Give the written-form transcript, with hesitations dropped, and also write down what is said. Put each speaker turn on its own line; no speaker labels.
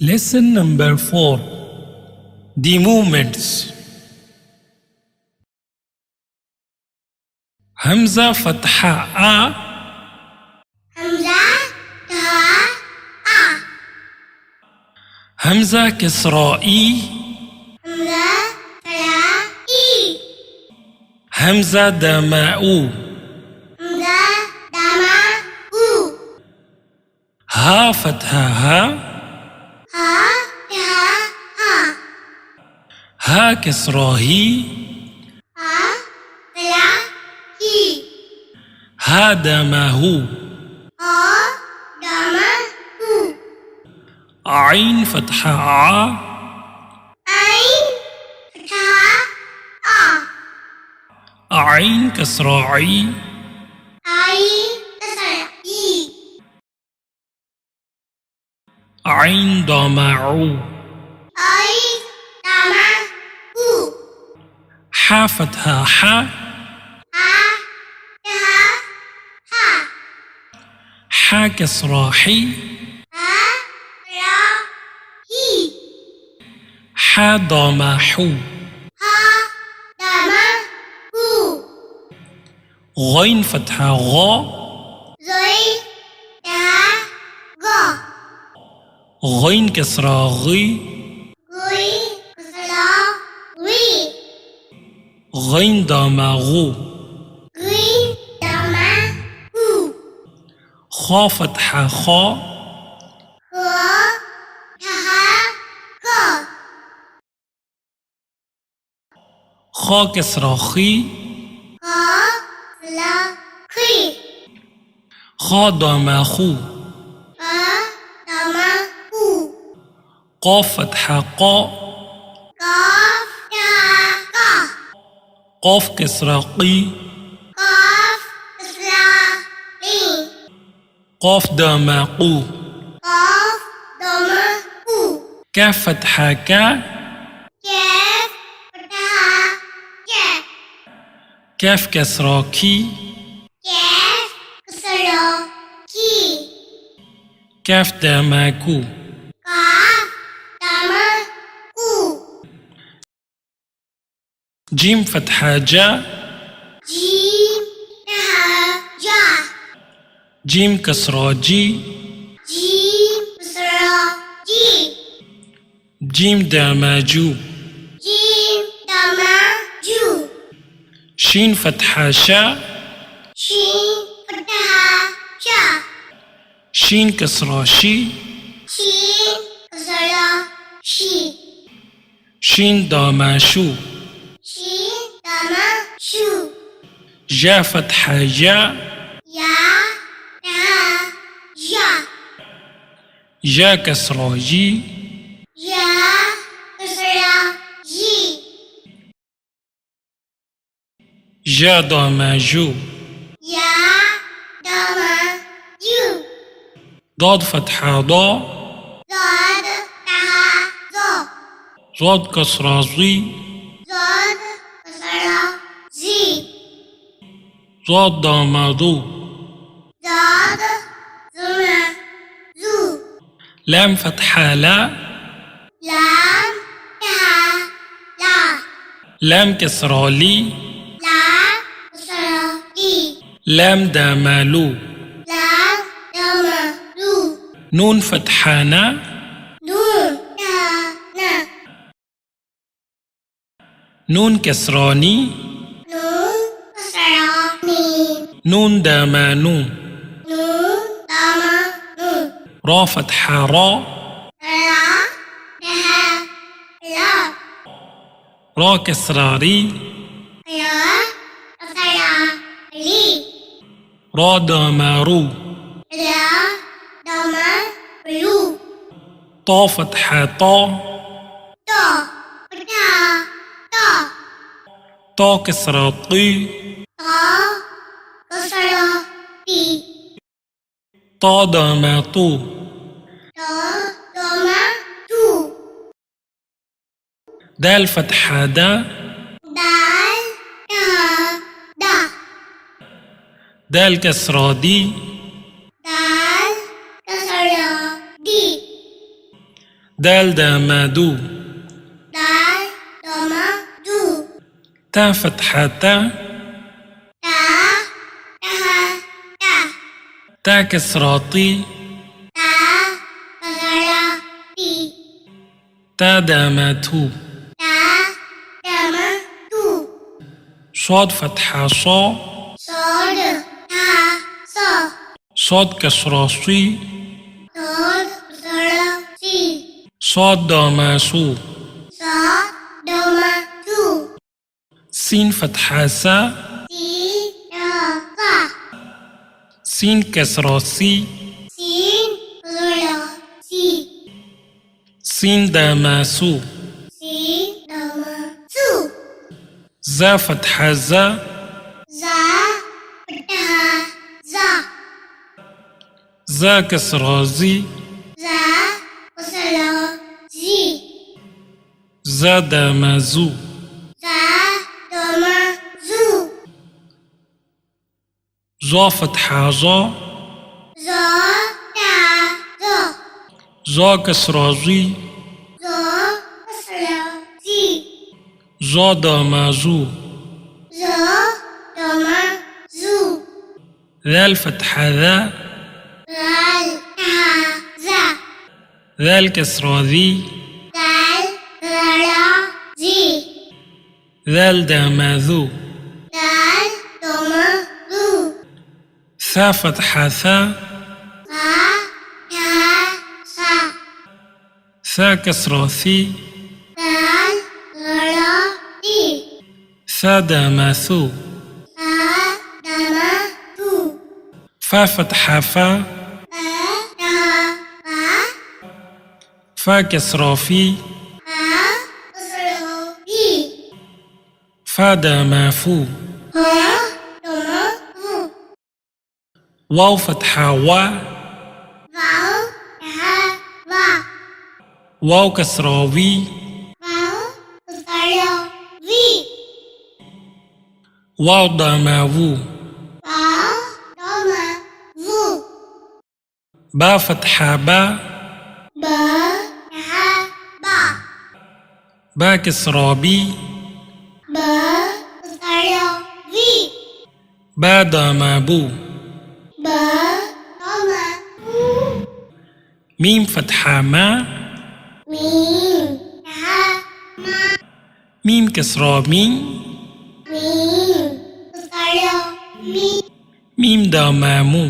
Lesson number 4. The movements. Hamza Fatha A.
Hamza Tha A.
Hamza Kisra E.
Hamza Tha E.
Hamza Dama U.
Hamza Dama U.
Ha Fatha Ha.
Ha Tha Ha.
Ha Kisra Hi.
Ha Tha Hi.
Ha Dama Hu.
Ha Dama Hu.
Ain Fatha A.
Ain Fatha A.
Ain Kisra I.
Ain Kasra I.
Ain Dama U.
Ain Dama U.
Ha Fatha Ha.
Ha Tha Ha.
Ha Kisra Hi.
Ha Ra Hi.
Ha Dama Hu.
Ha Dama Hu.
Ghain Fatha Gha.
Zoi Tha Ga.
Ghain Kisra Ghi.
Gui Kasra Wi.
Ghain Dama Ghu.
Gui Dama Hu.
Kha Fatha Kha.
Ga Tha Ga.
Kha Kisra Khi.
Ga Sla Khi.
Kha Dama Khu.
Ga Dama Hu.
Qaf Fatha Qa.
Qaf Tha Qa.
Qaf Kisra Qi.
Qaf Kasra Qi.
Qaf Dama Qu.
Qaf Dama Hu.
Kaf Fatha Ka.
Kaf Fatha Kaf.
Kaf Kisra Ki.
Kaf Kasra Ki.
Kaf Dama Ku.
Qaf Dama Ku.
Jim Fatha Ja.
Jim Tha Ja.
Jim Kisra Ji.
Jim Kasra Ji.
Jim Dama Ju.
Jim Dama Ju.
Shin Fatha Sha.
Shin Fatha Sha.
Shin Kisra Shi.
Shin Kasra Shi.
Shin Dama Shu.
Shin Dama Shu.
Ja Fatha Ja.
Ya Tha Ja.
Ja Kisra Ji.
Ya Kasra Ji.
Ja Dama Ju.
Ya Dama Ju.
Dad Fatha Da.
Dad Tha Do.
Zad Kisra Zi.
Dad Kasra Zi.
Zad Dama Du.
Dad Zuma Zu.
Lam Fatha La.
Lam Tha La.
Lam Kisra Li.
Lam Kasra Li.
Lam Dama Lu.
Lam Dama Lu.
Nun Fatha Na.
Nun Tha Na.
Nun Kisra Ni.
Nun Kasra Ni.
Nun Dama Nu.
Nun Dama Nu.
Ra Fatha Ra.
Ra Tha La.
Ra Kisra Ri.
Ra Kasra Li.
Ra Dama Ru.
Ra Dama Lu.
Ta Fatha Ta.
Ta Fatha Ta.
Ta Kisra Ti.
Ta Kasra Ti.
Ta Dama Tu.
Ta Dama Tu.
Dal Fatha Da.
Dal Tha Da.
Dal Kisra Di.
Dal Kasra Di.
دال دامادو
دال دوما دو
تا فتحة تا
تا تها تا
تا كسرة طي
تا كسرة تي
تا داماتو
تا دما تو
صاد فتحة صا
صاد تا صا
صاد كسرة صي
صاد كسرة سي
صاد داماسو
صاد دوما تو
سين فتحة سا
سي را صا
سين كسرة سي
سين كسرة سي
سين داماسو
سين دوما سو
زا فتحة زا
زا فتحة زا
زا كسرة زي
زا كسرة زي
زا دامازو
زا دوما زو
زا فتحة زا
زا تا زا
زا كسرة زي
زا كسرة زي
زا دامازو
زا دوما زو
ذال فتحة ذا
زال تا زا
ذال كسرة ذي
زال كسرة زي
ذال داماذو
زال دوما زو
ثا فتحة ثا
زا تا سا
ثا كسرة ثي
زال كسرة تي
ثا داماثو
زا دوما تو
فا فتحة فا فا كسرة في فا دامافو واو فتحة وا واو كسرة وي واو داماوو با فتحة با با كسرة بي با دامابو ميم فتحة ما ميم كسرة مين ميم دامامو